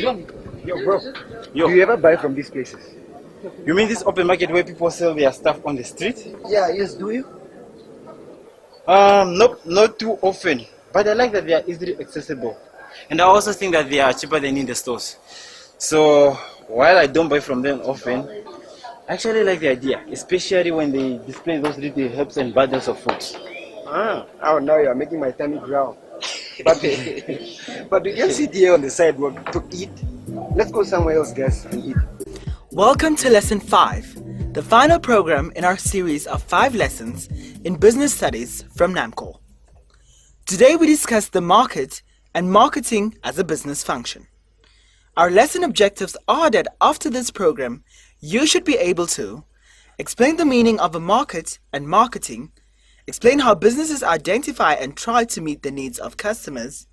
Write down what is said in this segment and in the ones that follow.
Yo, bro. Yo, Do you ever buy from these places? you mean this open market where people sell their stuff on the street? Yeah, yes, do you? Nope, not too often. But I like that they are easily accessible. And I also think that they are cheaper than in the stores. So, while I don't buy from them often, I actually like the idea, especially when they display those little herbs and bundles of fruits. Oh, now you're making my tummy growl. But, but we can sit here on the sidewalk to eat. Let's go somewhere else, guys, and eat. Welcome to Lesson 5, the final program in our series of 5 lessons in business studies from NAMCOR. Today we discuss the market and marketing as a business function. Our lesson objectives are that after this program, you should be able to explain the meaning of a market and marketing, explain how businesses identify and try to meet the needs of customers,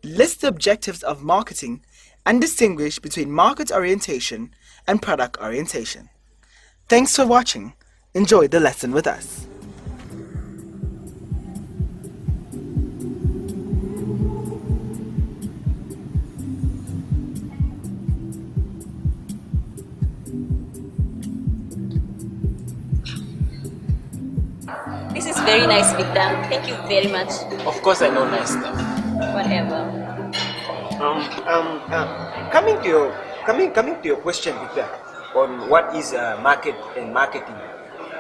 list the objectives of marketing, and distinguish between market orientation and product orientation. Thanks for watching. Enjoy the lesson with us. This is very nice, Victor. Thank you very much. Of course I know nice stuff. Whatever. Coming to your question, Victor, on what is market and marketing.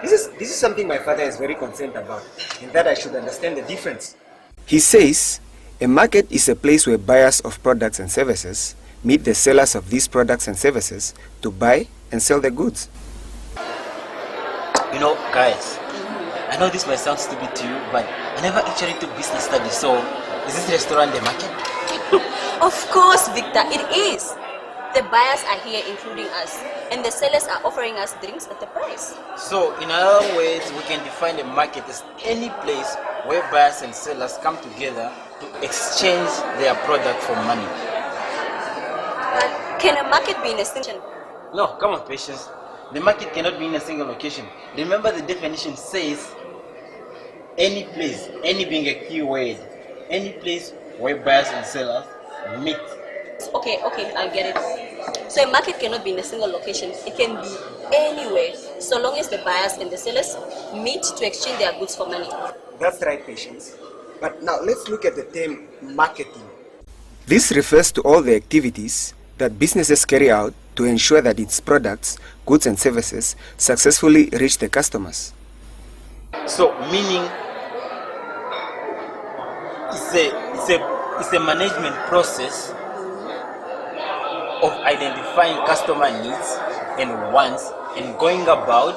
This is something my father is very concerned about, and that I should understand the difference. He says a market is a place where buyers of products and services meet the sellers of these products and services to buy and sell the goods. You know, guys, I know this might sound stupid to you, but I never actually took business studies, so is this restaurant the market? Of course, Victor, it is. The buyers are here including us, and the sellers are offering us drinks at the price. So, in other words, we can define the market as any place where buyers and sellers come together to exchange their product for money. But can a market be in a distinction? No, come on, Patience. The market cannot be in a single location. Remember, the definition says any place, any being a key word, any place where buyers and sellers meet. Okay, I get it. So a market cannot be in a single location. It can be anywhere, so long as the buyers and the sellers meet to exchange their goods for money. That's right, Patience. But now let's look at the term marketing. This refers to all the activities that businesses carry out to ensure that its products, goods and services successfully reach the customers. So, meaning it's a management process of identifying customer needs and wants and going about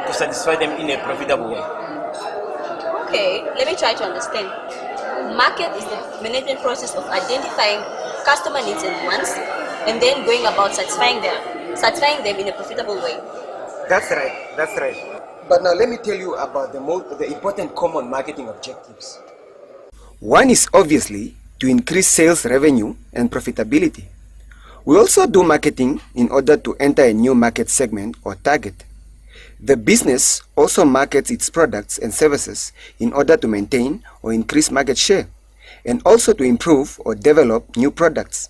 to satisfy them in a profitable way. Okay, let me try to understand. Market is the management process of identifying customer needs and wants and then going about satisfying them in a profitable way. That's right. But now let me tell you about the important common marketing objectives. One is obviously to increase sales revenue and profitability. We also do marketing in order to enter a new market segment or target. The business also markets its products and services in order to maintain or increase market share, and also to improve or develop new products.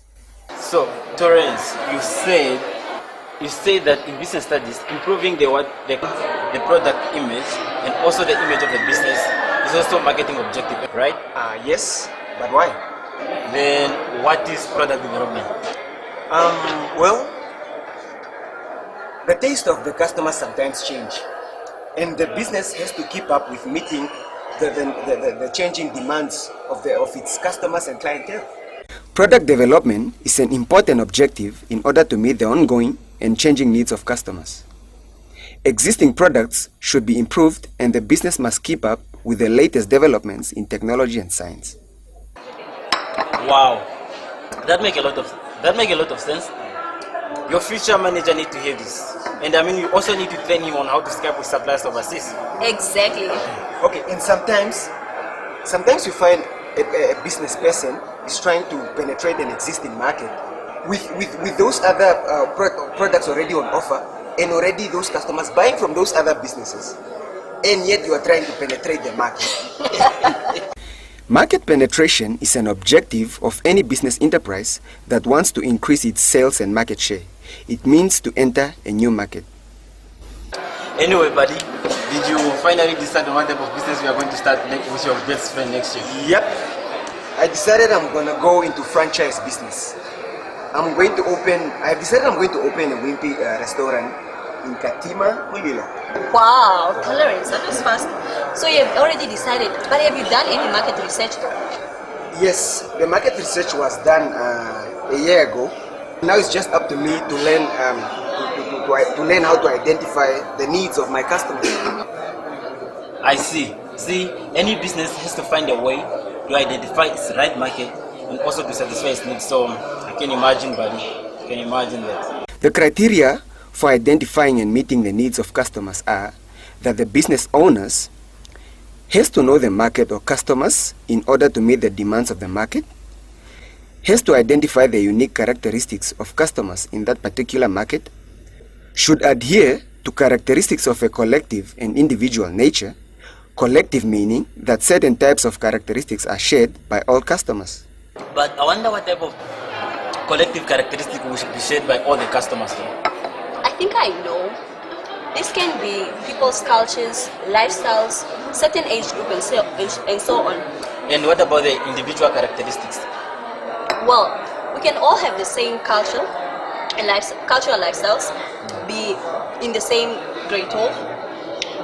So, Torrance, you said that in business studies, improving the product image and also the image of the business is also a marketing objective, right? Yes, but why? Then what is product development? Well, the taste of the customer sometimes change, and the business has to keep up with meeting the changing demands of its customers and clientele. Product development is an important objective in order to meet the ongoing and changing needs of customers. Existing products should be improved, and the business must keep up with the latest developments in technology and science. Wow, that make a lot of sense. Your future manager need to hear this, and I mean you also need to train him on how to Skype with suppliers overseas. Exactly. Okay, and sometimes you find a business person is trying to penetrate an existing market with those other products already on offer, and already those customers buying from those other businesses, and yet you are trying to penetrate the market. Market penetration is an objective of any business enterprise that wants to increase its sales and market share. It means to enter a new market. Anyway, buddy, did you finally decide on what type of business you are going to start with your best friend next year? Yep. I decided I'm gonna go into franchise business. I've decided I'm going to open a Wimpy restaurant in Katima, Mulilo. Wow, tolerance, that was fast. So you've already decided, but have you done any market research though? Yes, the market research was done a year ago. Now it's just up to me to learn to learn how to identify the needs of my customers. I see. See, any business has to find a way to identify its right market and also to satisfy its needs. So I can imagine, buddy. I can imagine that. The criteria for identifying and meeting the needs of customers are that the business owners has to know the market or customers in order to meet the demands of the market, has to identify the unique characteristics of customers in that particular market, should adhere to characteristics of a collective and individual nature, collective meaning that certain types of characteristics are shared by all customers. But I wonder what type of collective characteristic should be shared by all the customers here. I think I know. This can be people's cultures, lifestyles, certain age group and so on. And what about the individual characteristics? Well, we can all have the same culture and cultural lifestyles, be in the same grade 12,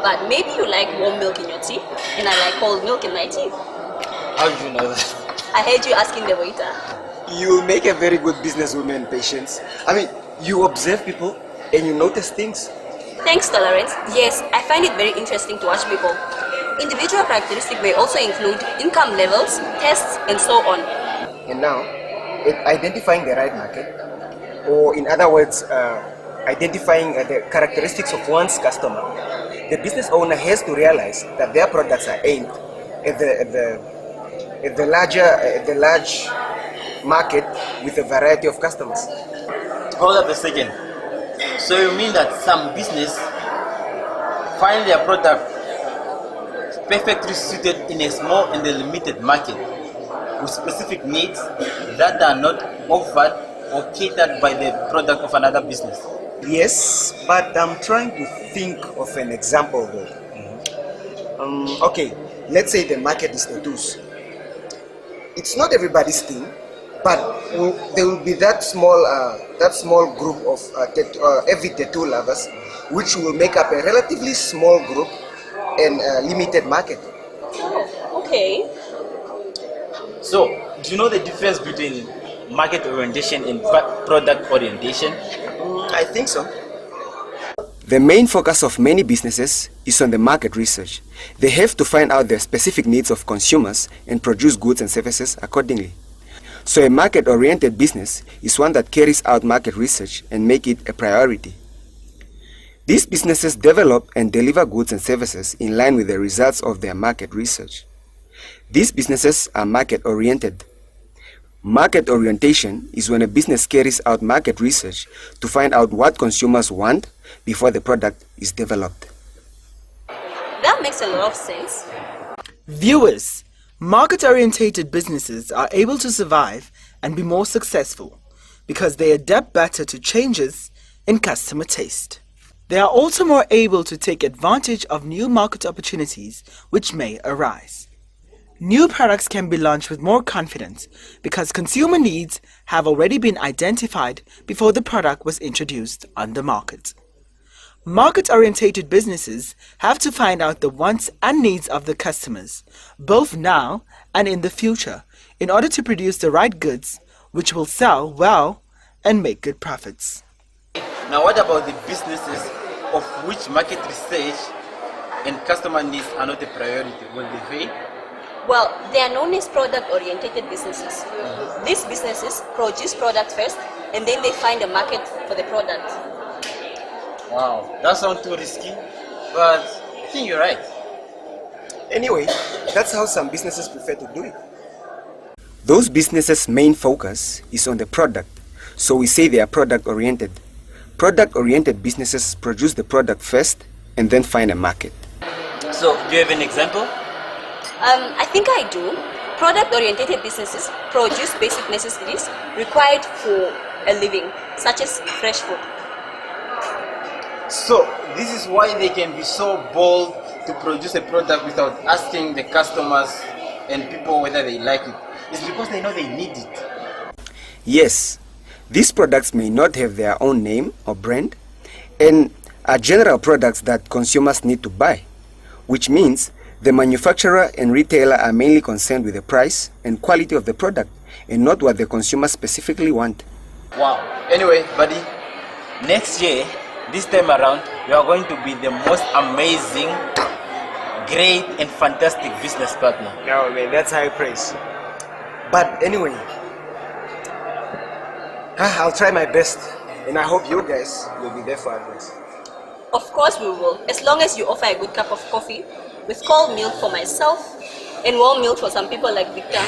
but maybe you like warm milk in your tea and I like cold milk in my tea. How do you know that? I heard you asking the waiter. You make a very good businesswoman, Patience. I mean, you observe people and you notice things. Thanks, Tolerance. Yes, I find it very interesting to watch people. Individual characteristics may also include income levels, tests, and so on. And now, identifying the right market, or in other words, identifying the characteristics of one's customer, the business owner has to realize that their products are aimed at the large market with a variety of customers. Hold up a second. So you mean that some business find their product perfectly suited in a small and a limited market with specific needs that are not offered or catered by the product of another business? Yes, but I'm trying to think of an example though. Okay, let's say the market is tattoos. It's not everybody's thing, but there will be that small group of every tattoo lovers, which will make up a relatively small group and limited market. Okay. So, do you know the difference between market orientation and product orientation? I think so. The main focus of many businesses is on the market research. They have to find out the specific needs of consumers and produce goods and services accordingly. So a market-oriented business is one that carries out market research and make it a priority. These businesses develop and deliver goods and services in line with the results of their market research. These businesses are market-oriented. Market orientation is when a business carries out market research to find out what consumers want before the product is developed. That makes a lot of sense. Viewers, market-orientated businesses are able to survive and be more successful because they adapt better to changes in customer taste. They are also more able to take advantage of new market opportunities which may arise. New products can be launched with more confidence because consumer needs have already been identified before the product was introduced on the market. Market-orientated businesses have to find out the wants and needs of the customers, both now and in the future, in order to produce the right goods which will sell well and make good profits. Now, what about the businesses of which market research and customer needs are not a priority? Will they fail? Well, they are known as product-oriented businesses. These businesses produce product first and then they find a market for the product. Wow, that sounds too risky, but I think you're right. Anyway, that's how some businesses prefer to do it. Those businesses' main focus is on the product, so we say they are product-oriented. Product-oriented businesses produce the product first and then find a market. So, do you have an example? I think I do. Product-oriented businesses produce basic necessities required for a living, such as fresh food. So this is why they can be so bold to produce a product without asking the customers and people whether they like it. It's because they know they need it. Yes, these products may not have their own name or brand and are general products that consumers need to buy, which means the manufacturer and retailer are mainly concerned with the price and quality of the product and not what the consumer specifically want. Wow. Anyway, buddy, next year, this time around, we are going to be the most amazing, great and fantastic business partner. No, man, that's high praise. But anyway, I'll try my best and I hope you guys will be there for us. Of course we will, as long as you offer a good cup of coffee with cold milk for myself and warm milk for some people like Victor.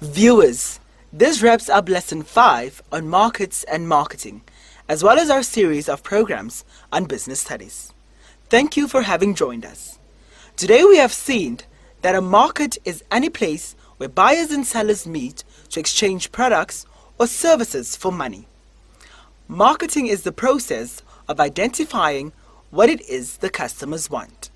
Viewers, this wraps up Lesson 5 on markets and marketing, as well as our series of programs on business studies. Thank you for having joined us. Today we have seen that a market is any place where buyers and sellers meet to exchange products or services for money. Marketing is the process of identifying what it is the customers want.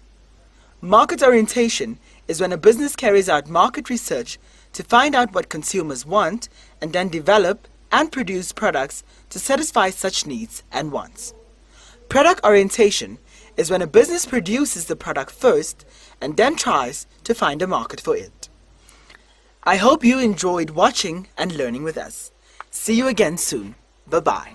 Market orientation is when a business carries out market research to find out what consumers want and then develop and produce products to satisfy such needs and wants. Product orientation is when a business produces the product first and then tries to find a market for it. I hope you enjoyed watching and learning with us. See you again soon. Bye-bye.